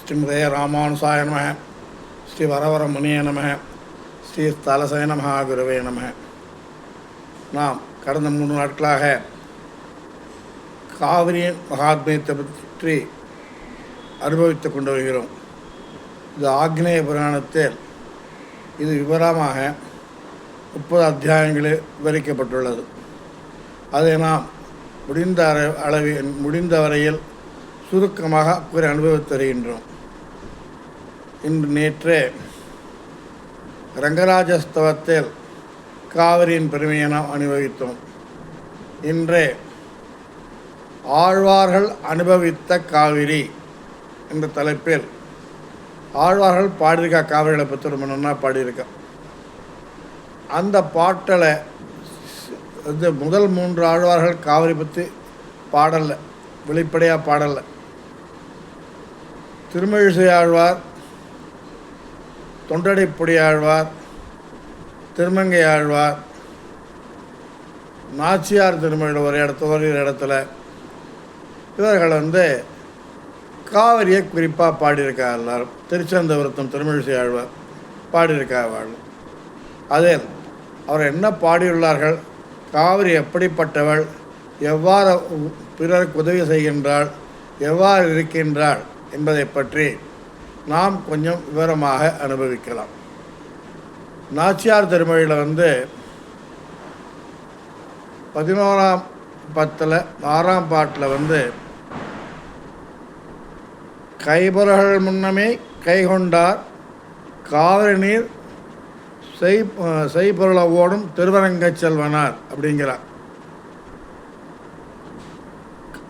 ஸ்ரீமதே ராமானுசாய நம. ஸ்ரீ வரவரமுனிய நம. ஸ்ரீ ஸ்தலசேன மகாகுருவே நம. நாம் கடந்த 3 நாட்களாக காவிரியின் மகாத்மியத்தை பற்றி அனுபவித்து கொண்டு வருகிறோம். இது ஆக்னேய புராணத்தில் இது விவரமாக 30 அத்தியாயங்களில் விவரிக்கப்பட்டுள்ளது. அதை நாம் முடிந்த வரையில் சுருக்கமாக கூறி அனுபவித்து வருகின்றோம். நேற்றே ரங்கராஜஸ்தவத்தில் காவிரியின் பெருமையை நாம் அனுபவித்தோம். இன்றே ஆழ்வார்கள் அனுபவித்த காவிரி என்ற தலைப்பில் ஆழ்வார்கள் பாடியிருக்கா. காவிரிகளை பற்றி ரொம்ப நன்னா பாடியிருக்கா. அந்த பாட்டில் முதல் 3 ஆழ்வார்கள் காவிரி பற்றி பாடலை, வெளிப்படையாக பாடலை. திருமழிசை ஆழ்வார், தொண்டடைப்புடி ஆழ்வார், திருமங்கை ஆழ்வார், நாச்சியார் திருமழில் ஒரு இடத்துல இவர்கள் காவிரியை குறிப்பாக பாடியிருக்கா. எல்லாரும் திருச்செந்தபுரத்தம் திருமழிசை ஆழ்வார் பாடியிருக்கா. அதில் அவர் என்ன பாடியுள்ளார்கள், காவிரி எப்படிப்பட்டவள், எவ்வாறு பிறருக்கு உதவி செய்கின்றாள், எவ்வாறு இருக்கின்றாள் என்பதை பற்றி நாம் கொஞ்சம் விவரமாக அனுபவிக்கலாம். நாச்சியார் திருமொழியில் 11ஆம் பத்தில் 6ஆம் பாட்டில் கைபொருள்கள் முன்னமே கைகொண்டார் காவிரி நீர் செய்பொருள ஓடும் திருவரங்க செல்வனார் அப்படிங்கிறார்.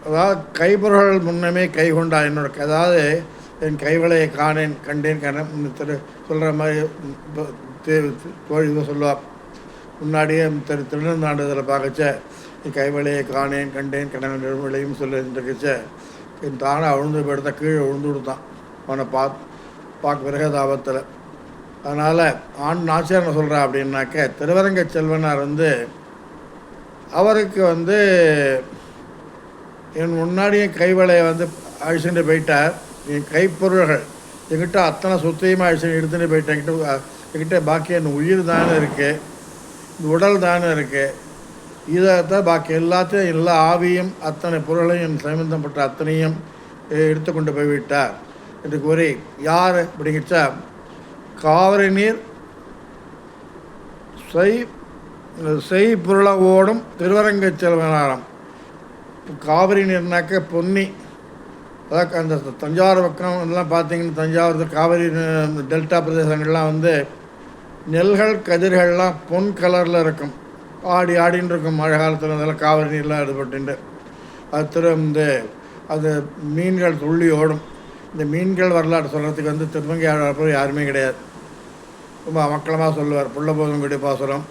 அதாவது கைபொருள்கள் முன்னமே கைகொண்டார், என்னோட அதாவது என் கைவளையை கண்டேன் சொல்கிற மாதிரி தோழி சொல்லுவார். முன்னாடியே திருநெல்வேலியில் பார்க்கச்ச என் கைவளையை கண்டேன் கணவன் விளையும் சொல்லிருந்துக்கச்ச என் தானே அழுந்து போயிடுத்த கீழே விழுந்து கொடுத்தான் அவனை பார்க்க விரகதாபத்தில். அதனால் நாச்சியார் என்ன சொல்கிறா அப்படின்னாக்க, திருவரங்க செல்வனார் அவருக்கு என் முன்னாடியே கைவளையை அழிச்சுட்டு போயிட்டார். என் கைப்பொருள்கள் என்கிட்ட அத்தனை சொத்தையுமா அழிச்சு எடுத்துகிட்டு போயிட்டேன். என்கிட்ட பாக்கி என் உயிர் தானே இருக்குது, இந்த உடல் தானே இருக்குது, இதைத்தான் பாக்கி எல்லாத்தையும் எல்லா ஆவியும் அத்தனை பொருளையும் என் சம்பந்தப்பட்ட அத்தனையும் எடுத்துக்கொண்டு போய்விட்டார் என்று கூறி, யார் அப்படிங்கிச்சா காவிரி நீர் பொருள ஓடும் திருவரங்க செல்வனாரம். காவிரி நீர்னாக்க பொன்னி, அதாவது அந்த தஞ்சாவூர் பக்கம் இதெல்லாம் பார்த்திங்கன்னா தஞ்சாவூர் காவிரி டெல்டா பிரதேசங்கள்லாம் நெல்கள் கதிர்கள்லாம் பொன் கலரில் இருக்கும், ஆடின்னு இருக்கும். மழை காலத்தில் அதெல்லாம் காவிரி நீர்லாம் ஈடுபட்டு அது அது மீன்கள் துள்ளி ஓடும். இந்த மீன்கள் வரலாறு சொல்கிறதுக்கு திருமங்கை ஆழ்வார் யாருமே கிடையாது. ரொம்ப அமக்கலமாக சொல்லுவார். புள்ளபோதங்குடி பாசுரம்,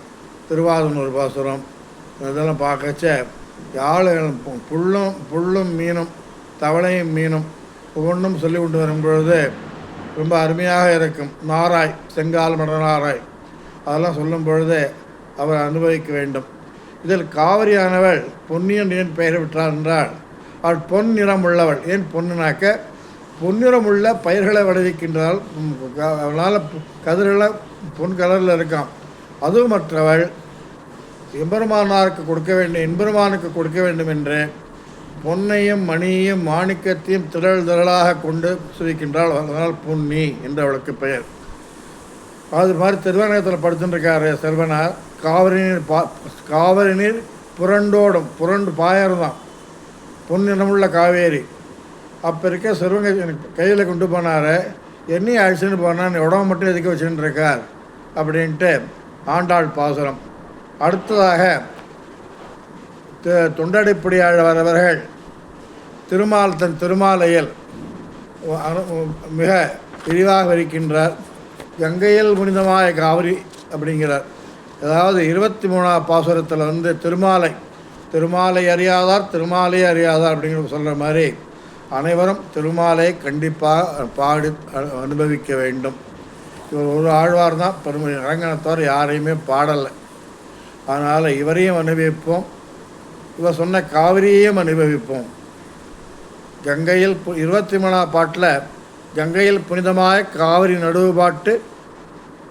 திருவாதனூர் பாசுரம் இதெல்லாம் பார்க்கச்ச யாழுகள் புல்லும் மீனும் தவளையும் மீனும் ஒவ்வொன்றும் சொல்லி கொண்டு வரும்பொழுது ரொம்ப அருமையாக இருக்கும். நாராய் செங்கால் மடநாராய் அதெல்லாம் சொல்லும் பொழுது அவர் அனுபவிக்க வேண்டும். இதில் காவிரியானவள் பொன்னியன் ஏன் பெயர் விட்டார் என்றால், அவள் பொன் நிறம் உள்ளவள். ஏன் பொண்ணுனாக்க பொன்னிறம் உள்ள பயிர்களை விளைவிக்கின்றால், அவளால் கதிர்களை பொன் கலரில் இருக்கான். அதுவும் மற்றவள் எம்பெருமானுக்கு கொடுக்க வேண்டும் என்று பொன்னையும் மணியையும் மாணிக்கத்தையும் திரளாக கொண்டு சுவிக்கின்றாள். அதனால் பொன்னி என்று அவளுக்கு பெயர். அது மாதிரி திருவரங்கத்தில் படுத்துட்டுருக்காரு செல்வனார். காவிரி நீர் புரண்டு பாயறதான் பொன்னிறமுள்ள காவேரி. அப்போ இருக்க சிறுவங்க கையில் கொண்டு போனார். என்னையும் அழிச்சுன்னு போனான்னு உடம்பு மட்டும் எதுக்க வச்சுட்டு இருக்கார் அப்படின்ட்டு ஆண்டாள் பாசுரம். அடுத்ததாக தொண்டடைப்புடி ஆழ்வாரவர்கள் தன் திருமாலையில் மிக விரிவாக விரிக்கின்றார். கங்கையில் புனிதமாய காவிரி அப்படிங்கிறார். அதாவது 23ஆம் பாசுரத்தில் திருமாலை அறியாதார் அப்படிங்கிற சொல்கிற மாதிரி அனைவரும் திருமாலையை கண்டிப்பாக பாடி அனுபவிக்க வேண்டும். இவர் ஒரு ஆழ்வார் தான் பெருமை. அரங்கனத்தவர் யாரையுமே பாடலை. அதனால் இவரையும் அனுபவிப்போம், இவர் சொன்ன காவிரியையும் அனுபவிப்போம். கங்கையில் 23ஆம் பாட்டில் கங்கையில் புனிதமாய காவிரி நடுவுபாட்டு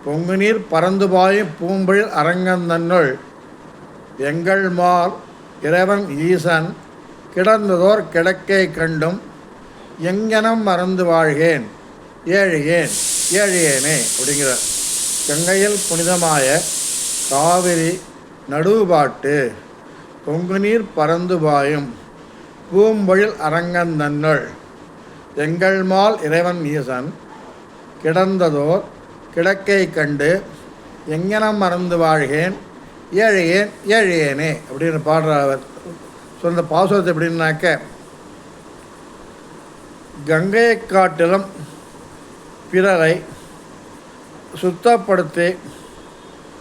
பொங்கு நீர் பறந்து பாயும் பூம்பொழில் அரங்கந்தன்னுள் எங்கள் மால் இறைவன் ஈசன் கிடந்ததோர் கிடக்கை கண்டும் எங்கனம் மறந்து வாழ்கேன் ஏழையேன் ஏழையேனே அப்படிங்கிறார். கங்கையில் புனிதமாய காவிரி நடுவுபாட்டு பொங்கு நீர் பறந்து பாயும் பூம்பொழில் அரங்கந்தன்னுள் எங்கள் மால் இறைவன் ஈசன் கிடந்ததோர் கிடக்கை கண்டு எங்கனம் மறந்து வாழ்கேன் ஏழையேன் ஏழையேனே அப்படின்னு பாடுறார் அவர். சொந்த பாசுரத்தை எப்படின்னாக்க, கங்கையை காட்டிலும் பிறரை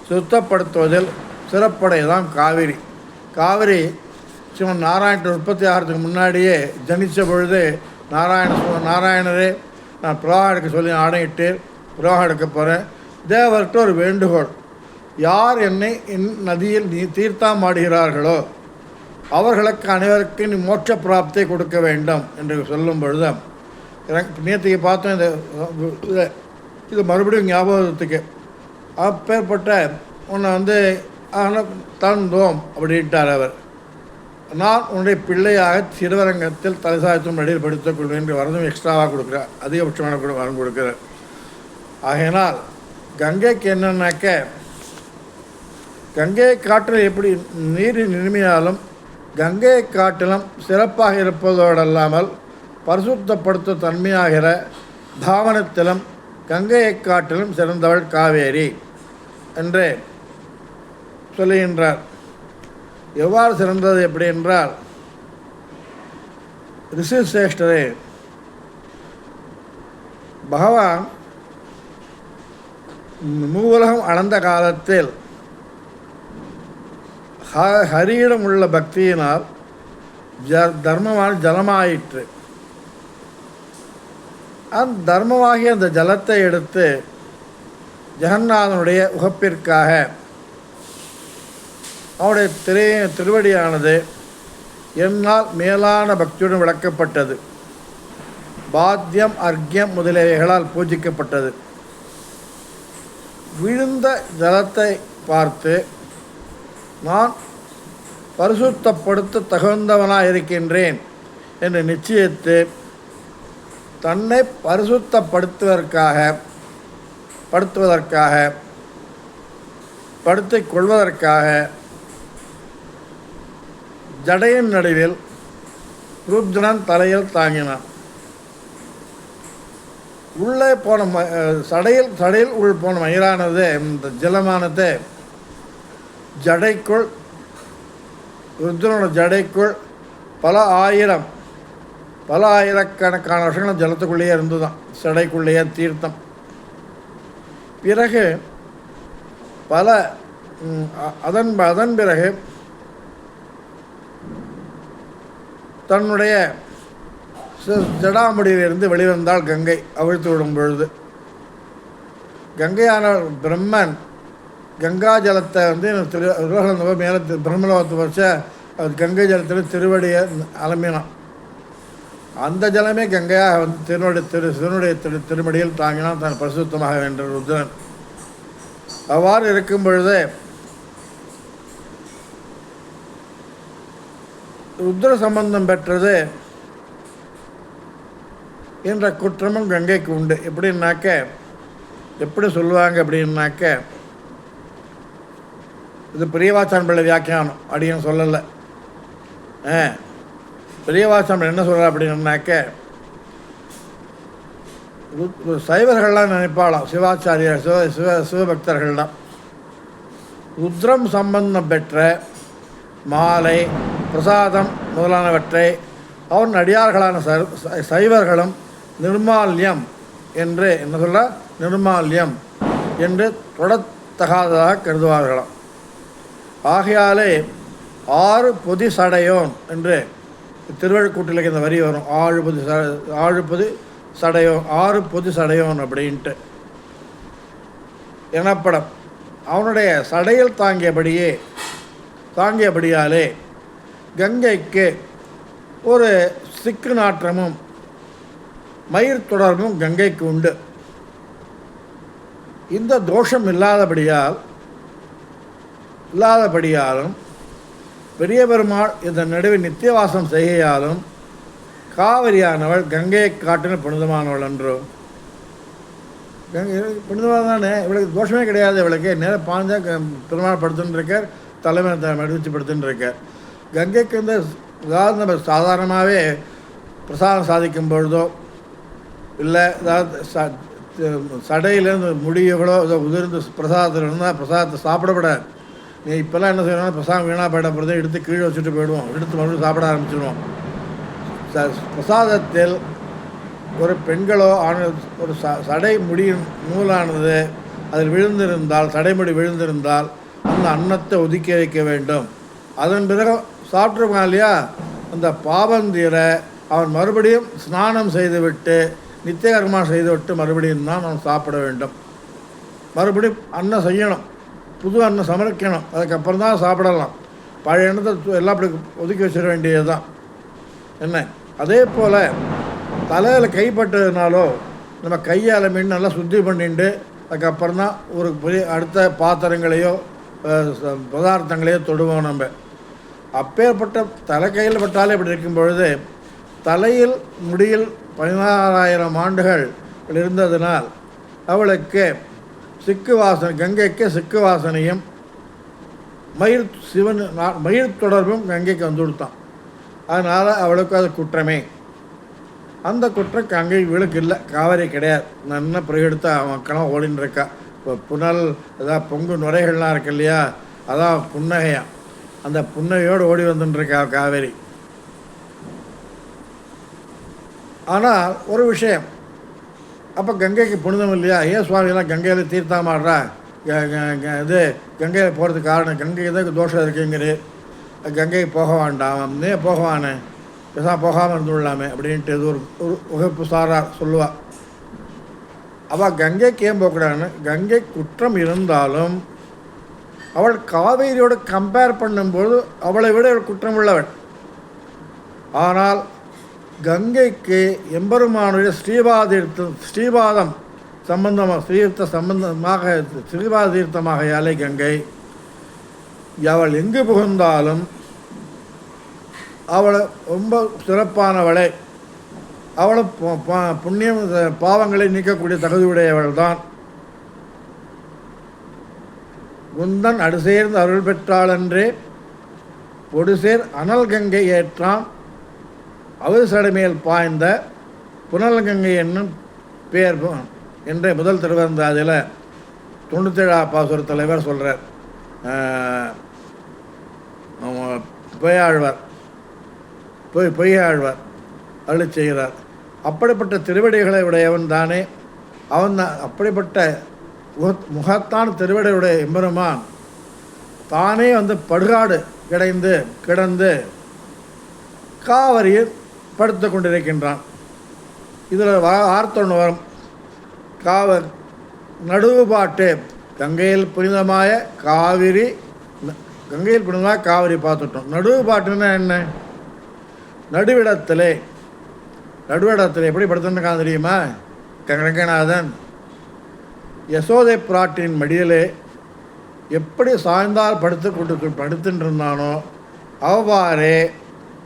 சுத்தப்படுத்துவதில் சிறப்புடையதான் காவிரி. காவிரி சிவன் நாராயணன் உற்பத்தி ஆகிறதுக்கு முன்னாடியே ஜனித்த பொழுது நாராயணரே நான் பிரவாகம் எடுக்க சொல்லி ஆணையிட்டு பிரவாகம் எடுக்க போகிறேன். தேவர்கிட்ட ஒரு வேண்டுகோள், யார் என்னை நதியில் தீர்த்தம் ஆடுகிறார்களோ அவர்களுக்கு அனைவருக்கும் நீ மோட்ச பிராப்தியை கொடுக்க வேண்டும் என்று சொல்லும் பொழுது நேற்றுக்கு பார்த்தோம். இது மறுபடியும் ஞாபகத்துக்கு அப்பேற்பட்ட உன்னை தந்தோம் அப்படின்ட்டார் அவர். நான் உன்னுடைய பிள்ளையாக சிறுவரங்கத்தில் தலைசாயத்தும் நடிகர் படித்துக் கொள்வேன் என்று வரதும் எக்ஸ்ட்ராவாக கொடுக்குறார், அதிகபட்சமான வரம் கொடுக்குறார். ஆகையினால் கங்கைக்கு என்னன்னாக்க, கங்கையை காட்டில் எப்படி நீரின் இனிமையாலும் கங்கையை காட்டிலும் சிறப்பாக இருப்பதோடல்லாமல் பரிசுத்தப்படுத்தும் தன்மையாகிற பாவனத்திலும் கங்கையை காட்டிலும் சிறந்தவள் காவேரி என்று சொல்லுகின்றார். எவ்வாறு சிறந்தது எப்படி என்றால், ரிஷிசிரேஷ்டரே, பகவான் மூவுலகம் அளந்த காலத்தில் ஹரியிடம் உள்ள பக்தியினால் தர்மமான ஜலமாயிற்று. அந்த தர்மமாகிய அந்த ஜலத்தை எடுத்து ஜெகநாதனுடைய உகப்பிற்காக அவனுடைய திருவடியானது என்னால் மேலான பக்தியுடன் விளக்கப்பட்டது. பாத்தியம் அர்க்கியம் முதலியவைகளால் பூஜிக்கப்பட்டது. விழுந்த ஜலத்தை பார்த்து நான் பரிசுத்தப்படுத்த தகுந்தவனாக இருக்கின்றேன் என்று நிச்சயித்து தன்னை படுத்திக் கொள்வதற்காக ஜடையின் நடுவில் ருத்ரன் தலையில் தாங்கினான். உள்ளே போன சடையில் உள் போன மயிரானது இந்த ஜலமானது ஜடைக்குள், ருத்ரனோட ஜடைக்குள் பல ஆயிரக்கணக்கான வருஷங்களும் ஜலத்துக்குள்ளேயே இருந்துதான், சடைக்குள்ளேயே தீர்த்தம். பிறகு அதன் பிறகு தன்னுடைய ஜடாமுடியிலிருந்து வெளிவந்தால் கங்கை அவிழ்த்து விடும் பொழுது, கங்கையான பிரம்மன் கங்கா ஜலத்தை மேலே பிரம்மலோகத்தை வச்ச கங்கை ஜலத்தில் திருவடியை அலம்பினான். அந்த ஜலமே கங்கையாக திருவனுடைய திருமடியில் தாங்கினான் தான் பரிசுத்தமாக வென்ற ருத்ரன். அவ்வாறு இருக்கும் பொழுது ருத்ர சம்பந்தம் பெற்றது என்ற குற்றமும் கங்கைக்கு உண்டு. எப்படி சொல்லுவாங்க அப்படின்னாக்க, இது பெரியவாச்சான் பிள்ளை வியாக்கியானம் அப்படின்னு சொல்லலை. பெரியவாச்சான் என்ன சொல்கிறார் அப்படின்னாக்க, சைவர்கள்லாம் நினைப்பாளாம், சிவாச்சாரியர் சிவபக்தர்கள்லாம் ருத்ரம் சம்பந்தம் பெற்ற மாலை பிரசாதம் முதலானவற்றை அவன் அடியார்களான சைவர்களும் நிர்மால்யம் என்று என்ன சொல்ல நிர்மால்யம் என்று தொடத்தகாததாக கருதுவார்களாம். ஆகையாலே 6 பொதி சடையோன் என்று திருவள்ளுக்கூட்டில் இந்த வரி வரும். 6 பொதி சடையோன் அப்படின்ட்டு எனப்படும். அவனுடைய சடையில் தாங்கியபடியாலே கங்கைக்கு ஒரு சிக்கு நாற்றமும் மயிர் தொடர்பும் கங்கைக்கு உண்டு. இந்த தோஷம் இல்லாதபடியாலும் பெரிய பெருமாள் இந்த நடுவில் நித்தியவாசம் செய்கையாலும் காவிரியானவள் கங்கையை காட்டின புனிதமானவள் என்றோ. கங்கை புனிதமாக தானே, இவளுக்கு தோஷமே கிடையாது. இவளுக்கு நேரம் பாஞ்சா பெருமாள் படுத்துன்னு இருக்கார், தலைமை மடிச்சு படுத்துன்னு இருக்கார். கங்கைக்கு வந்து ஏதாவது நம்ம சாதாரணமாகவே பிரசாதம் சாதிக்கும் பொழுதோ இல்லை ஏதாவது சடையிலேருந்து முடியவளோ ஏதோ உதிர்ந்து பிரசாதத்தில் இருந்தால் பிரசாதத்தை சாப்பிடப்படாது. நீ இப்போல்லாம் என்ன செய்யணும், பிரசாதம் வீணாக போயிட போகிறத எடுத்து கீழே வச்சுட்டு போயிடுவோம், எடுத்து மறுபடியும் சாப்பிட ஆரம்பிச்சிடுவோம். பிரசாதத்தில் ஒரு பெண்களோ ஒரு சடை முடியும் நூலானது அதில் விழுந்திருந்தால், சடைமுடி விழுந்திருந்தால் அந்த அன்னத்தை ஒதுக்கி வைக்க வேண்டும். அதன் பிறகு சாப்பிட்ருவான் இல்லையா, அந்த பாவந்தீர அவன் மறுபடியும் ஸ்நானம் செய்துவிட்டு நித்தியகர்மா செய்துவிட்டு மறுபடியும் தான் அவன் சாப்பிட வேண்டும். மறுபடியும் அன்னம் செய்யணும், புது அன்னம் சமர்க்கணும், அதுக்கப்புறம் தான் சாப்பிடலாம். பழைய எண்ணத்தை எல்லாம் அப்படி ஒதுக்கி வச்சிட வேண்டியது தான். என்ன, அதே போல் தலையில் கைப்பட்டதுனாலோ நம்ம கையால் மீன் நல்லா சுத்தி பண்ணிட்டு அதுக்கப்புறம் தான் ஒரு பெரிய அடுத்த பாத்திரங்களையோ பதார்த்தங்களையோ தொடுவோம். நம்ம அப்பேற்பட்ட தலை கையில் பட்டாலே இப்படி இருக்கும் பொழுது தலையில் முடியில் 16,000 ஆண்டுகள் இருந்ததினால் அவளுக்கு சிக்கு வாசனை, கங்கைக்கு சிக்கு வாசனையும் மயிர் தொடர்பும் கங்கைக்கு வந்து கொடுத்தான். அதனால் அவளுக்கு அது குற்றமே. அந்த குற்றம் கங்கை இவளுக்கு இல்லை, காவிரி கிடையாது. நல்லா பிறகெடுத்த மக்களும் ஓடின்னு இருக்கா. இப்போ புனல் ஏதாவது பொங்கு நுரைகள்லாம் இருக்கு இல்லையா, அதான் புன்னகையா, அந்த புன்னகையோடு ஓடி வந்துட்டுருக்கா காவேரி. ஆனால் ஒரு விஷயம், அப்போ கங்கைக்கு புனிதம் இல்லையா, ஏன் சுவாமிகளாம் கங்கையில் தீர்த்தமாடுறா, இது கங்கையில் போகிறதுக்கு காரணம் கங்கைக்கு தான் தோஷம் இருக்குங்கிறது, கங்கைக்கு போக வேண்டாம், நீ போகவானே போகாமல் இருந்துள்ளாமே அப்படின்ட்டு இது ஒரு உகப்பு சாரார் சொல்லுவாள். அவள் கங்கைக்கு ஏன் போகக்கூடாதுன்னு, கங்கை குற்றம் இருந்தாலும் அவள் காவேரியோடு கம்பேர் பண்ணும்போது அவளை விட ஒரு குற்றம் உள்ளவள். ஆனால் கங்கைக்கு எம்பெருமானுடைய ஸ்ரீபாதம் சம்பந்தமாக ஸ்ரீபாத தீர்த்தமாகையாலே கங்கை அவள் எங்கு புகுந்தாலும் அவளை ரொம்ப சிறப்பானவளை, அவளை புண்ணியம் பாவங்களை நீக்கக்கூடிய தகுதியுடையவள் தான். குந்தன் அடுசேர்ந்து அருள் பெற்றாளென்றே ஒடுசேர் அனல் கங்கை ஏற்றான் அவசடமேல் பாய்ந்த புனல் கங்கை என்னும் பேர் என்ற முதல் திருவந்தாதில் 97 பாசுர தலைவர் சொல்கிறார். பொய்யாழ்வார் அருள் செய்கிறார். அப்படிப்பட்ட திருவடிகளை உடையவன் தானே அவன். அப்படிப்பட்ட முகத்தான் திருவடியுடைய எம்பெருமான் தானே வந்து படுகாடு கிடந்து காவிரியில் படுத்து கொண்டிருக்கின்றான். இதில் வார்த்தொன்று வரும், நடுவு பாட்டு கங்கையில் புனிதமாய காவிரி, கங்கையில் புனிதமாக காவிரி பார்த்துட்டோம். நடுவு பாட்டுன்னா என்ன, நடுவிடத்திலே எப்படி படுத்துன்னு தெரியுமா, ரங்கநாதன் யசோதை பிராட்டின் மடியிலே எப்படி சாய்ந்தால் படுத்துட்டு இருந்தானோ அவ்வாறே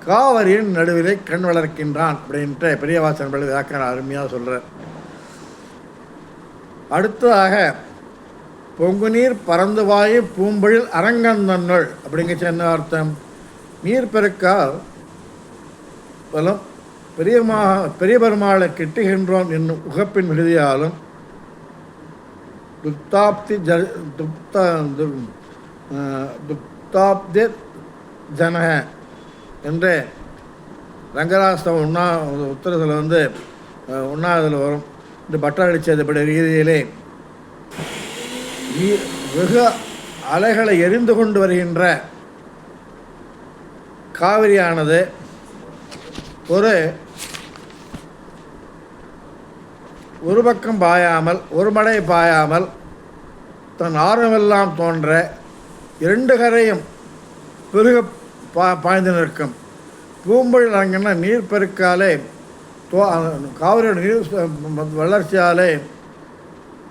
காவிரியின் நடுவிலே கண் வளர்க்கின்றான் அப்படின்ட்டு பெரிய வாசன் வியாக்கணம் அருமையாக சொல்கிறார். அடுத்ததாக பொங்கு நீர் பறந்து வாயு பூம்பொழில் அரங்கந்தன்னுள் அப்படிங்கிற என்ன அர்த்தம், நீர் பெருக்கால் பலம் பெரிய பெருமாளை கிட்டுகின்றோம் என்னும் உகப்பின் விடுதியாலும் துப்தாப்தி ஜனக என்று ரங்கராஸ்தவம் உத்தரத்தில் வந்து 1ஆவதில் வரும். இந்த பட்டாளிச்சதுபடி ரீதியிலே வெகு அலைகளை எரிந்து கொண்டு வருகின்ற காவிரியானது ஒரு பக்கம் பாயாமல், ஒரு மடை பாயாமல் தன் ஆர்வமெல்லாம் தோன்ற 2 கரையும் பெருக பாய்ந்து நிற்கும். பூம்பொழில் அங்கன்னா நீர் பெருக்காலே காவிரியோட நீர் வளர்ச்சியாலே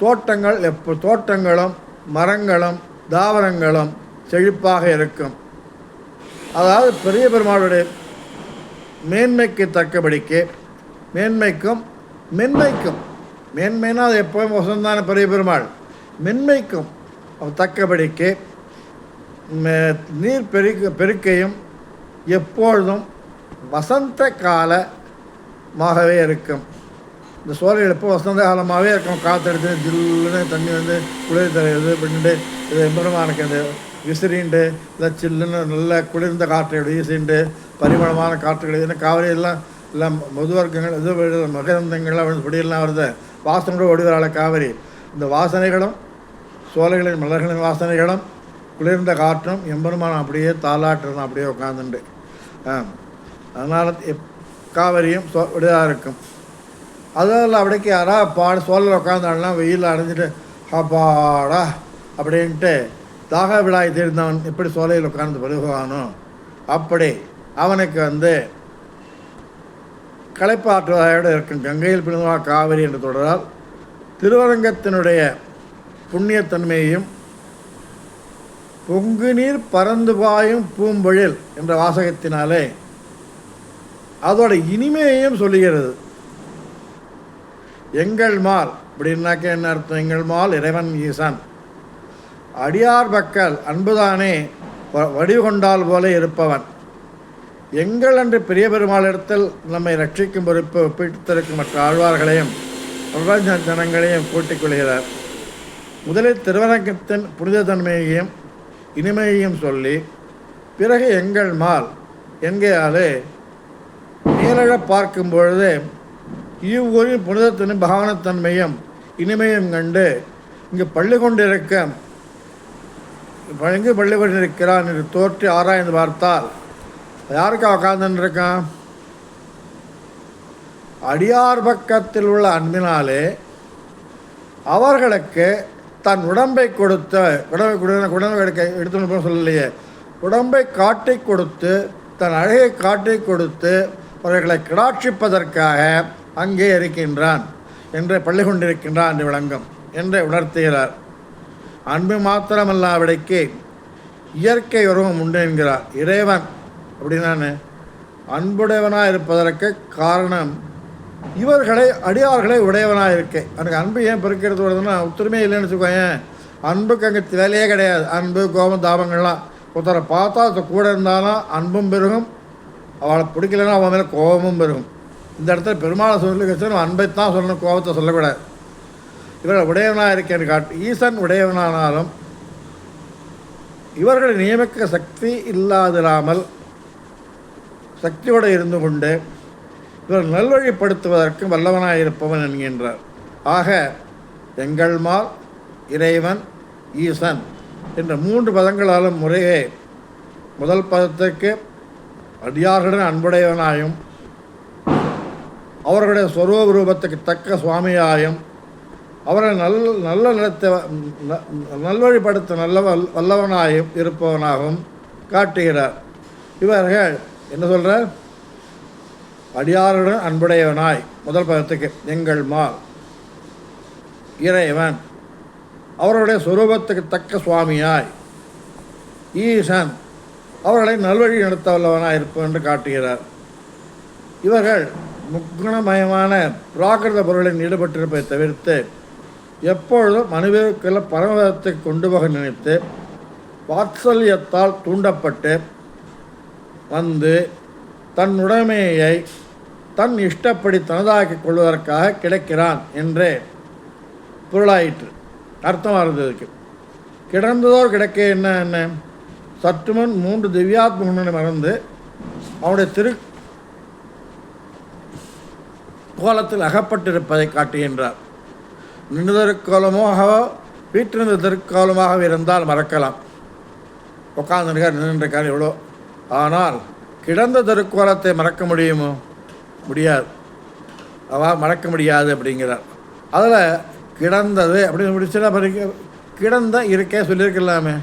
தோட்டங்களும் மரங்களும் தாவரங்களும் செழிப்பாக இருக்கும். அதாவது பெரிய பெருமாளுடைய மேன்மைக்கு தக்கபடிக்கு மேன்மைக்கும் மேன்மைனா அது எப்போவும் வசந்தான பெரிய பெருமாள் மென்மைக்கும் தக்கபடிக்கு நீர் பெருக்கையும் எப்பொழுதும் வசந்த காலமாகவே இருக்கும். இந்த சோலைகள் எப்போ வசந்த காலமாகவே இருக்கும். காற்றெடுத்து ஜில்லுன்னு தண்ணி வந்து குளிர் இது பண்ணிட்டு இது எம்பெருமானுக்கு அந்த விசிறிண்டு இல்லை சில்லுன்னு நல்ல குளிர்ந்த காற்றை வீசிண்டு பரிமளமான காற்றுகள் இதுன்னு காவிரி எல்லாம் மதுவர்க்கங்கள் இது மகரந்தங்கள்லாம் இப்படியெல்லாம் வருது. வாசனையோடு ஓடுகிறாள் காவிரி. இந்த வாசனைகளும் சோலைகளின் மலர்களின் வாசனைகளும் குளிர்ந்த காற்றும் எம்பெருமானம் அப்படியே தாளாட்டுறதும் அப்படியே உட்காந்துண்டு. அதனால் காவிரியும் விடுதாக இருக்கும். அதில் அப்படிக்கு யாராவது சோலையில் உட்காந்தாலாம் வெயில் அடைஞ்சிட்டு அப்பாடா அப்படின்ட்டு தாக விழாய் தீர்ந்தவன் எப்படி சோலையில் உட்கார்ந்து பருகுவானோ அப்படி அவனுக்கு வந்து களைப்பாற்றுவதையோடு இருக்கும். கங்கையில் பிறந்தவா காவிரி என்று தொடரால் திருவரங்கத்தினுடைய புண்ணியத்தன்மையையும் பொங்கு நீர் பறந்து பாயும் பூம்பொழில் என்ற வாசகத்தினாலே அதோட இனிமையையும் சொல்லுகிறது. எங்கள் மால் அப்படின்னாக்க என்ன அர்த்தம்? எங்கள் மால் இறைவன் ஈசன் அடியார் பக்கல் அன்புதானே வடிவு கொண்டால் போல இருப்பவன். எங்கள் என்று பெரிய பெருமாளிடத்தில் நம்மை ரட்சிக்கும் பொறுப்பு ஒப்பிட்டிருக்கும் மற்ற ஆழ்வார்களையும் பிரபஞ்ச ஜனங்களையும் கூட்டிக் கொள்கிறார். முதலில் திருவரங்கத்தின் புனிதத்தன்மையையும் இனிமையையும் சொல்லி பிறகு எங்கள் மால் என்கையாலே மேலழ பார்க்கும் பொழுது இவ்வூரின் புனிதத்தின் பகவானத்தன்மையும் இனிமையும் கண்டு இங்கு பள்ளி கொண்டிருக்க பள்ளி கொண்டிருக்கிறான் என்று தோற்றி ஆராய்ந்து பார்த்தால் யாருக்கா உட்கார்ந்துன்னு இருக்கான்? அடியார் பக்கத்தில் உள்ள அன்பினாலே அவர்களுக்கு தன் உடம்பை கொடுத்த உடம்பை எடுத்து சொல்லலையே, உடம்பை காட்டி கொடுத்து தன் அழகை காட்டி கொடுத்து அவர்களை கிடாட்சிப்பதற்காக அங்கே இருக்கின்றான் என்று பள்ளி கொண்டிருக்கின்றான் என்று விளங்கும் என்று உணர்த்துகிறார். அன்பு மாத்திரமல்லாவிடைக்கு இயற்கை உருவம் உண்டு என்கிறார். இறைவன் அப்படின்னானு அன்புடையவனாக இருப்பதற்கு காரணம் இவர்களை அடியார்களை உடையவனாக இருக்கே. எனக்கு அன்பு ஏன் பெருக்கிறது வருதுன்னா ஒத்துருமே இல்லைன்னு வச்சுக்கோங்க. அன்புக்கு அங்கே வேலையே கிடையாது. அன்பு கோபம் தாபங்கள்லாம் ஒருத்தரை பார்த்தா அது கூட இருந்தாலும் அன்பும் பெருகும், அவளை பிடிக்கலன்னா அவன் மேலே கோபமும் பெருகும். இந்த இடத்துல பெருமாளை சொல்லி வச்சு அன்பைத்தான் சொல்லணும், கோபத்தை சொல்லக்கூடாது. இவர்கள் உடையவனாக இருக்கேன்னு காட்டு. ஈசன் உடையவனானாலும் இவர்களை நியமிக்க சக்தி இல்லாதிராமல் சக்தியோடு இருந்து கொண்டு இவர் நல்வழிப்படுத்துவதற்கு வல்லவனாக இருப்பவன் என்கின்றார். ஆக எங்கள் மால் இறைவன் ஈசன் என்ற 3 பதங்களாலும் முறையே முதல் பதத்துக்கு அடியார்களுடன் அன்புடையவனாயும் அவர்களுடைய சொரூப ரூபத்துக்கு தக்க சுவாமியாயும் அவரை நல்ல நிலத்தை நல்வழிப்படுத்த வல்லவனாயும் இருப்பவனாகவும் காட்டுகிறார். இவர்கள் என்ன சொல்கிறார்? அடியாருடன் அன்புடையவனாய் முதல் பதத்துக்கு எங்கள் மால் இறைவன் அவருடைய சுரூபத்துக்கு தக்க சுவாமியாய் ஈசன் அவர்களை நல்வழி நடத்த வல்லவனாய் இருப்போம் என்று காட்டுகிறார். இவர்கள் முக்குணமயமான பிராகிருத பொருளில் ஈடுபட்டிருப்பதை தவிர்த்து எப்பொழுதும் மனுவிற்குள்ள பரமதத்தை கொண்டு போக நினைத்து வாத்சல்யத்தால் தூண்டப்பட்டு வந்து தன் உடைமையை தன் இஷ்டப்படி தனதாக்கிக் கொள்வதற்காக கிடைக்கிறான் என்றே பொருளாயிற்று. அர்த்தமாக இருந்ததுக்கு கிடந்ததோர் கிடைக்க என்ன சற்றுமுன் 3 திவ்யாத்ம குணங்களை மறந்து அவனுடைய கோலத்தில் அகப்பட்டிருப்பதை காட்டுகின்றார். நின்று திருக்கோலமாக வீட்டிருந்த திருக்கோலமாக இருந்தால் மறக்கலாம், உட்கார்ந்துருக்கார் நின்றுருக்கார் எவ்வளோ. ஆனால் கிடந்த திருக்கோலத்தை மறக்க முடியுமோ? முடியாது, மறக்க முடியாது அப்படிங்கிறார். அதில் கிடந்தது அப்படின்னு முடிச்சுன்னா கிடந்த இருக்கை சொல்லியிருக்கலாமே,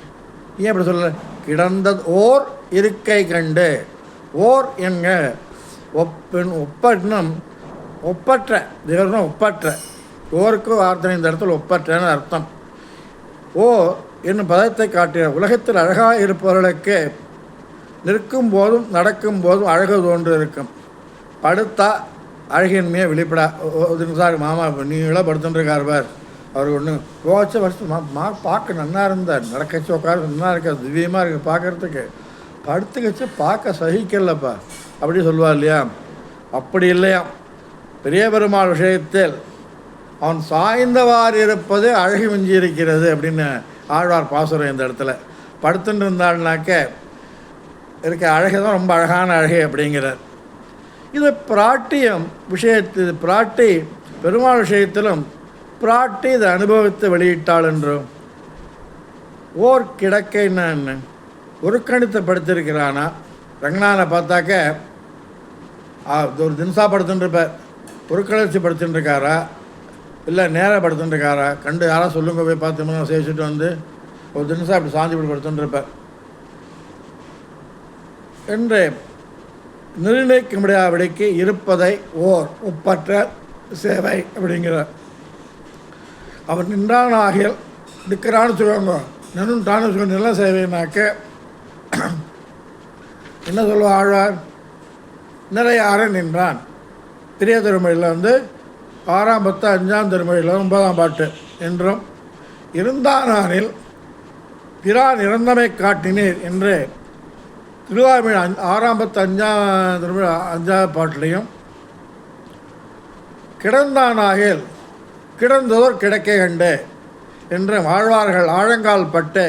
ஏன் அப்படி சொல்லலை? கிடந்தது ஓர் இருக்கை கண்டு, ஓர் என்க ஒப்பன்னும் ஒப்பற்ற தேவர்னா ஒப்பற்ற, ஓருக்கு வார்த்தை இந்த இடத்துல ஒப்பற்றன்னு அர்த்தம். ஓ என்னும் பதத்தை காட்டிய உலகத்தில் அழகாக இருப்பவர்களுக்கு நிற்கும் போதும் நடக்கும் போதும் அழகு தோன்று இருக்கும். படுத்தா அழகின்மையை வெளிப்படா. சார் மாமா நீங்களாம் படுத்துட்டுருக்கார் பார், அவர் ஒன்று போச்ச வருஷம் பார்க்க நல்லா இருந்தார், நடக்கச்சு உட்கார நல்லா இருக்காது, திவ்யமாக இருக்குது பார்க்குறதுக்கு, படுத்துக்கச்சு பார்க்க சகிக்கலப்பா அப்படி சொல்லுவார் இல்லையா? அப்படி இல்லையா, பெரிய பெருமாள் விஷயத்தில் அவன் சாய்ந்தவாறு இருப்பது அழகு மிஞ்சி இருக்கிறது அப்படின்னு ஆழ்வார் பாசுரம் இந்த இடத்துல. படுத்துட்டு இருந்தாள்னாக்க இருக்க அழகு தான் ரொம்ப அழகான அழகு அப்படிங்கிறார். இது பிராட்டியம் விஷயத்தில் பிராட்டி பெருமாள் விஷயத்திலும் பிராட்டி இதை அனுபவித்து வெளியிட்டாள் என்றும். ஓர் கிடக்கைன்னா என்ன, ஒரு கணித்தை படுத்திருக்கிறானா? ரங்கநாதனை பார்த்தாக்க ஒரு தினசா படுத்துட்டுருப்பார், ஒரு கழிச்சு படுத்துட்டுருக்காரா இல்லை நேராக படுத்துட்டுருக்காரா கண்டு யாராவது சொல்லுங்க போய் பார்த்தோம்னா சேவிச்சுட்டு வந்து ஒரு தினசா அப்படி சாஞ்சி இப்படி படுத்துட்டுருப்பார் என்று நிர்ணயிக்க முடியாதபடிக்கு இருப்பதை ஓர் ஒப்பற்ற சேவை அப்படிங்கிறார். அவர் நின்றான் ஆகியல் நிற்கிறான்னு சொல்லுவாங்க, நின்றுட்டான்னு சொல்லுவாங்க. நில சேவைனாக்க என்ன சொல்லுவா ஆழ்வார்? நிறையார நின்றான். பெரிய திருமொழியில் 6ஆம் 10 5ஆம் திருமொழியில் 9ஆம் பாட்டு என்றும் இருந்தானில் பிரான் இறந்தமை காட்டினீர் என்று திருவாய்மொழி 6ஆம் 10 5ஆம் திருமொழி 5ஆம் பாட்டிலையும் கிடந்தானாகில் கிடந்ததோர் கிடக்கை கண்டு என்று ஆழ்வார்கள் ஆழங்கால் பட்டு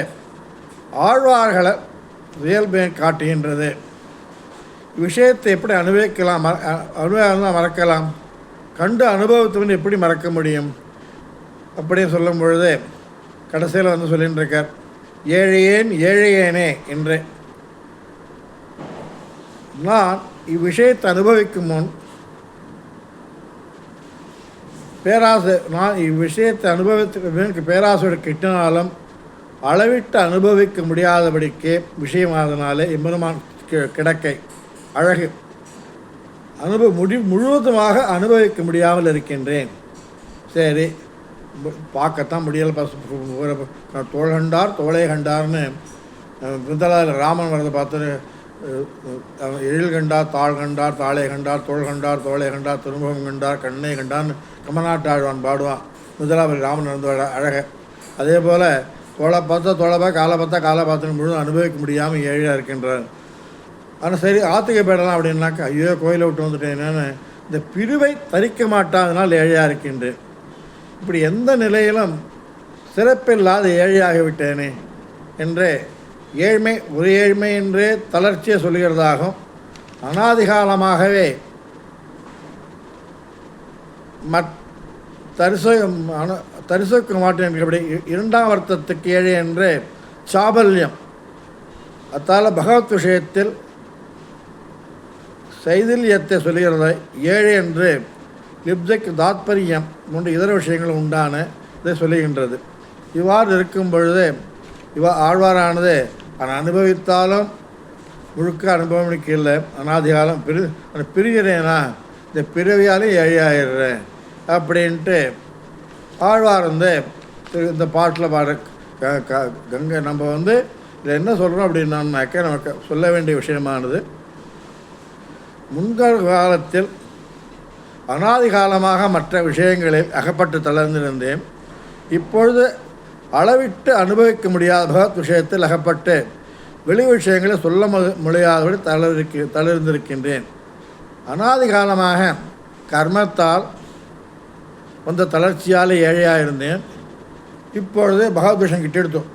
ஆழ்வார்களை இயல்பை காட்டுகின்றது. விஷயத்தை எப்படி அனுபவிக்கலாம், அனுபவம் மறக்கலாம், கண்டு அனுபவத்துடன் எப்படி மறக்க முடியும் அப்படின்னு சொல்லும் பொழுது கடைசியில் சொல்லின்னு இருக்கார், ஏழையேன் ஏழையேனே என்று. நான் இவ்விஷயத்தை அனுபவிக்கும் முன் பேராசை, நான் இவ்விஷயத்தை அனுபவித்து பேராசையோடு கிட்டினாலும் அளவிட்டு அனுபவிக்க முடியாதபடிக்கு விஷயமானதுனாலே எம்பெருமான் கிடக்கை அழகு முழுவதுமாக அனுபவிக்க முடியாமல் இருக்கின்றேன். சரி, பார்க்கத்தான் முடியலை, தோள் கண்டார் தோளை கண்டார்னு முதலாவது ராமன் வரதை பார்த்து எழில் கண்டார் தாள் கண்டார் தாளை கண்டார் தோள் கண்டார் தோளை கண்டார் திருமுகம் கண்டார் கண்ணை கண்டார்னு கமநாட்டாழ்வான் பாடுவான் முதலாவது ராமன் இருந்த அழக. அதே போல் தோளை பார்த்தா தோளை பார்த்து காலை பார்த்தா காலை பார்த்துன்னு முழுவதும் அனுபவிக்க முடியாமல் ஏழையாக இருக்கின்றார். ஆனால் சரி ஆற்றுக்கு போயிடலாம் அப்படின்னாக்கா ஐயோ கோயிலை விட்டு வந்துட்டேன்னு இந்த பிரிவை தரிக்க மாட்டாதனால் ஏழையாக இருக்கின்றேன். இப்படி எந்த நிலையிலும் சிறப்பில்லாத ஏழையாகிவிட்டேனே என்றே ஏழ்மை ஒரு ஏழ்மை என்றே தளர்ச்சியை சொல்கிறதாகும். அனாதிகாலமாகவே தரிசக்க மாட்டேன் அப்படி 2ஆம் அர்த்தத்துக்கு ஏழை என்று சாபல்யம். அத்தால் பகவத் விஷயத்தில் சைதில்யத்தை சொல்லுகிறதை ஏழை என்று லிப்ஜைக்கு தாத்பரியம் போன்ற இதர விஷயங்கள் உண்டான இதை சொல்லுகின்றது. இவ்வாறு இருக்கும் பொழுது ஆழ்வாரானது அனுபவித்தாலும் முழுக்க அனுபவம் இல்லை, அனாதிகாலம் பிரிகிறேனா இந்த பிறவியாலும் ஏழையாயிடுறேன் அப்படின்ட்டு ஆழ்வார் இந்த பாட்டில் பாட கங்கை. நம்ம இதில் என்ன சொல்கிறோம் அப்படின்னாக்க நமக்கு சொல்ல வேண்டிய விஷயமானது, முன்காலத்தில் அனாதிகாலமாக மற்ற விஷயங்களில் அகப்பட்டு தளர்ந்திருந்தேன். இப்பொழுது அளவிட்டு அனுபவிக்க முடியாத பகவத் விஷயத்தில் அகப்பட்டு வெளி விஷயங்களை சொல்ல முடியாதபடி தளர்ந்திருக்கின்றேன். அனாதிகாலமாக கர்மத்தால் வந்த தளர்ச்சியால் ஏழையாக இருந்தேன். இப்பொழுது பகவத் விஷயம் கிட்டெடுத்தோம்.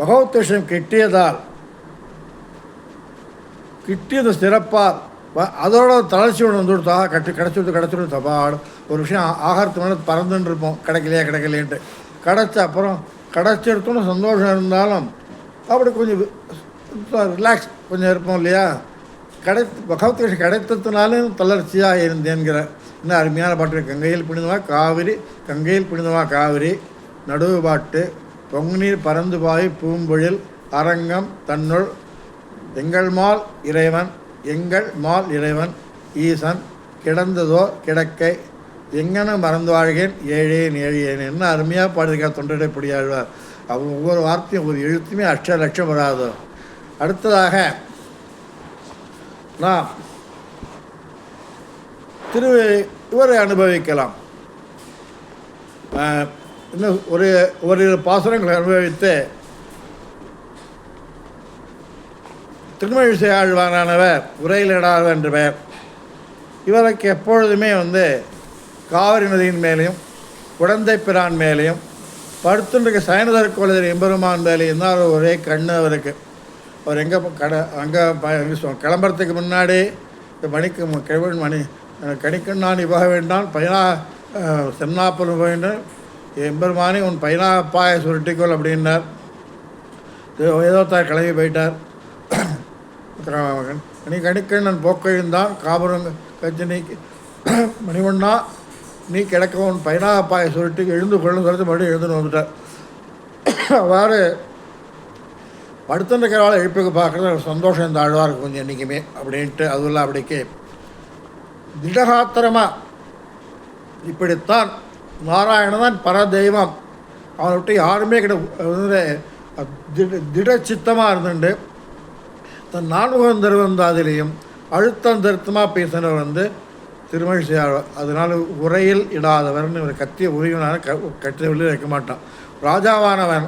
பகவத் விஷயம் கிட்டியதால் கிட்டியது சிறப்பால் அதோட தளர்ச்சி ஒன்று வந்துடுத்தாக கிடச்சிடுது தப்பாடு ஒரு விஷயம் ஆகாரத்து மேலே பறந்துன்னு இருப்போம், கிடைக்கலையேன்ட்டு கிடச்ச அப்புறம் கிடச்சிடுத்தோன்னு சந்தோஷம் இருந்தாலும் அப்படி கொஞ்சம் ரிலாக்ஸ் கொஞ்சம் இருப்போம் இல்லையா. பகவத் விஷயம் கிடைத்ததுனாலும் தளர்ச்சியாக இருந்தேங்கிற இன்னும் அருமையான பாட்டு. கங்கையில் புனிதமாக காவிரி நடுவு பாட்டு பொங்குநீர் பறந்து பாய் பூம்பொழில் அரங்கம் தன்னுள் எங்கள் மால் இறைவன் ஈசன் கிடந்ததோ கிடக்கை எங்கன மறந்து வாழ்கேன் ஏழேன் ஏழியேன். என்ன அருமையாக பாடியிருக்கார் தொண்டடைப்படி ஆழ்வார். அவர் ஒவ்வொரு வார்த்தையும் ஒரு எழுத்துமே அஷ்ட லட்சம் வராதோ. அடுத்ததாக நாம் இவரை அனுபவிக்கலாம். இன்னும் ஒரு பாசுரங்களை அனுபவித்து திருமழிசை ஆழ்வாரானவர் உரையிலிடாதவர் என்று பெயர். இவருக்கு எப்பொழுதுமே காவிரி நதியின் மேலேயும் குழந்தை பிரான் மேலேயும் படுத்துருக்க சயனதர் கோலதர் எம்பெருமான் மேலேயும் தான் ஒரே கண்ணு அவருக்கு. அவர் அங்கே கிளம்புறதுக்கு முன்னாடி மணி கணிக்கண்ணான் இவ்வாக வேண்டான் பையனா சென்னாப்பல் வேண்டும் எம்பெருமானி உன் பையனாப்பாய சுருட்டிக்கோள் அப்படின்னார். ஏதோ கிளம்பி போயிட்டார். கணிக்கண்ணன் போக்கெழுந்தான் காபுரங்க கட்சி நீக்கி மணிவண்ணா நீ கிடக்க உன் பையனாப்பாய சுருட்டி எழுந்து கொள்ளும் சொல்லிட்டு மறுபடியும் எழுந்துன்னு வந்துட்டார். அவ்வாறு படுத்துருக்கிறவாள் எழுப்புக்கு பார்க்குறது சந்தோஷம் இந்த ஆழ்வாருக்கு கொஞ்சம் என்றைக்குமே அப்படின்ட்டு அதுவும் அப்படிக்கு திடகாத்திரமாக இப்படித்தான் நாராயணன் பரதெய்வம் அவனை விட்டு யாருமே திடச்சித்தமாக இருந்துட்டு தன் நான்முகம் திருவந்தாதிலையும் அழுத்தம் திருத்தமாக பேசினவர் திருமழிசை ஆழ்வார். அதனால் உரையில் இடாதவர்னு இவர் கத்திய உரிவினால கட்டிய வெளியில் வைக்க மாட்டான். ராஜாவானவன்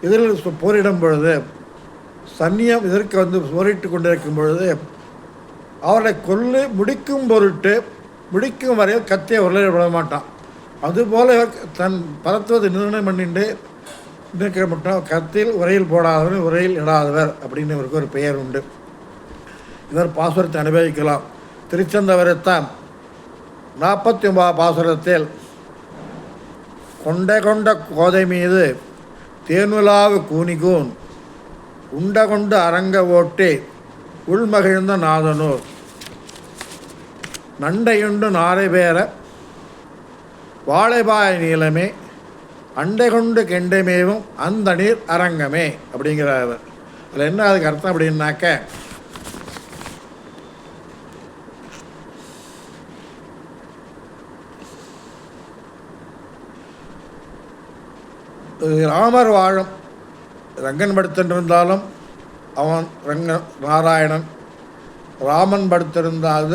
இதில் போரிடும் பொழுது சன்னியம் இதற்கு போரிட்டு கொண்டிருக்கும் பொழுது அவரை கொல்லு முடிக்கும் பொருட்டு முடிக்கும் வரையில் கத்தியை உரையில் விட மாட்டான். அதுபோல் தன் பரத்துவத்தை நிர்ணயம் பண்ணிட்டு இருக்கிற மட்டும் கத்தில் உரையில் போடாதவர் உரையில் இடாதவர் அப்படின்னு இவருக்கு ஒரு பெயர் உண்டு. இவர் பாசுரத்தை அனுபவிக்கலாம். திருச்செந்தவரைத்தான் 49 பாசுரத்தில் கொண்ட கோதை மீது தேனுலாவு கூனிகூன் உண்டகொண்டு அரங்க ஓட்டி உள்மகிழ்ந்த நாதனூர் நண்டையுண்டு நாரை பேர வாழைபாய நீளமே அண்டை கொண்டு கெண்டைமேவும் அந்த நீர் அரங்கமே அப்படிங்கிறார். அதில் என்ன அதுக்கு அர்த்தம் அப்படின்னாக்க ராமர் வாழும் ரங்கன் படுத்திருந்தாலும் அவன் நாராயணன், ராமன் படுத்திருந்தால்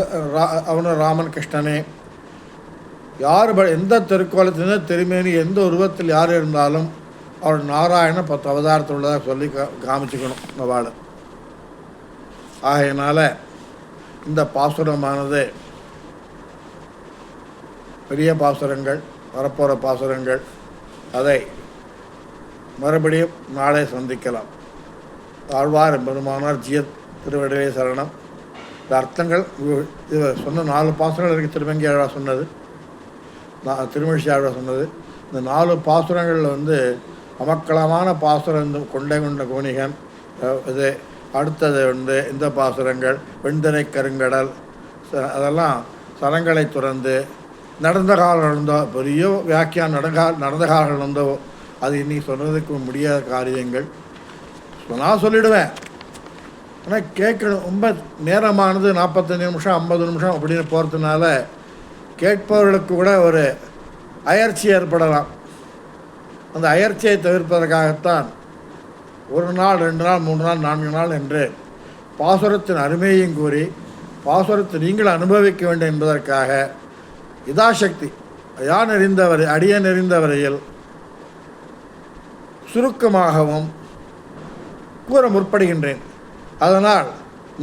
அவனும் ராமன் கிருஷ்ணனே. யார் எந்த திருக்கோலத்திலும் திருமேனி எந்த உருவத்தில் யார் இருந்தாலும் அவர் நாராயணன் 10 அவதாரத்தில் உள்ளதாக சொல்லி காமிச்சுக்கணும் இந்த வாழை. ஆகையினால இந்த பாசுரமானது பெரிய பாசுரங்கள், வரப்போகிற பாசுரங்கள், அதை மறுபடியும் நாளை சந்திக்கலாம். ஆழ்வார் பெருமானார் ஜியத் திருவடிகளே சரணம். இந்த அர்த்தங்கள் இது சொன்ன 4 பாசுரங்கள் இருக்குது. திருமங்கி ஆழ்வார் சொன்னது, திருமழிசை ஆழ்வார் சொன்னது. இந்த 4 பாசுரங்களில் அமக்களமான பாசுரம் கொண்ட கோணிகன் இது. அடுத்தது இந்த பாசுரங்கள் வெண்திரை கருங்கடல் அதெல்லாம் சலங்களை துறந்து நடந்த காலம் இருந்தோ பெரிய வியாக்கியான் நடந்த காலம் இருந்தோ அது இன்னைக்கு சொல்கிறதுக்கு முடியாத காரியங்கள். நான் சொல்லிவிடுவேன், ஆனால் கேட்கணும். ரொம்ப நேரமானது 45 நிமிஷம் 50 நிமிஷம் அப்படின்னு போகிறதுனால கேட்பவர்களுக்கு கூட ஒரு அயற்சி ஏற்படலாம். அந்த அயற்சியை தவிர்ப்பதற்காகத்தான் 1 நாள் 2 நாள் 3 நாள் 4 நாள் என்று பாசுரத்தின் அருமையையும் கூறி பாசுரத்தை நீங்கள் அனுபவிக்க வேண்டும் என்பதற்காக யதாசக்தி அடியன் அறிந்த வரையில் சுருக்கமாகவும் கூற முற்படுகின்றேன். அதனால்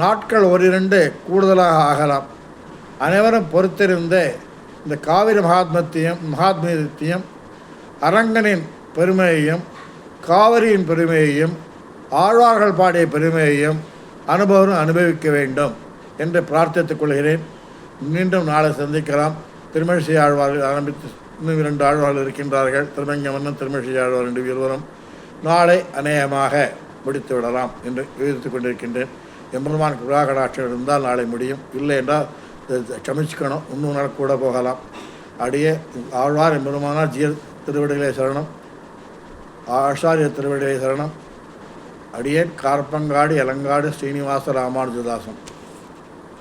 நாட்கள் 1-2 கூடுதலாக ஆகலாம். அனைவரும் பொறுத்திருந்து இந்த காவிரி மகாத்மியத்தையும் அரங்கனின் பெருமையையும் காவிரியின் பெருமையையும் ஆழ்வார்கள் பாடிய பெருமையையும் அனுபவிக்க வேண்டும் என்று பிரார்த்தித்துக் கொள்கிறேன். மீண்டும் நாளை சந்திக்கலாம். திருமழிசை ஆழ்வார்கள் ஆரம்பித்து இன்னும் 2 ஆழ்வார்கள் இருக்கின்றார்கள். திருமங்கமன்னன் திருமழிசை ஆழ்வார் 2 இருவரும் நாளை அநேகமாக முடித்து விடலாம் என்று யோசித்துக் கொண்டிருக்கின்றேன். எம்பெருமான் கிருபாகடாட்சம் இருந்தால் நாளை முடியும், இல்லை என்றால் சமிச்சுக்கணும், இன்னும் நாள் கூட போகலாம். அடியே ஆழ்வார் எம்பெருமானார் ஜிய திருவடிகளே சரணம், ஆச்சாரிய திருவடிகளே சரணம். அடியேன் கார்பங்காடி அலங்காடு ஸ்ரீனிவாச ராமானுஜதாசன்.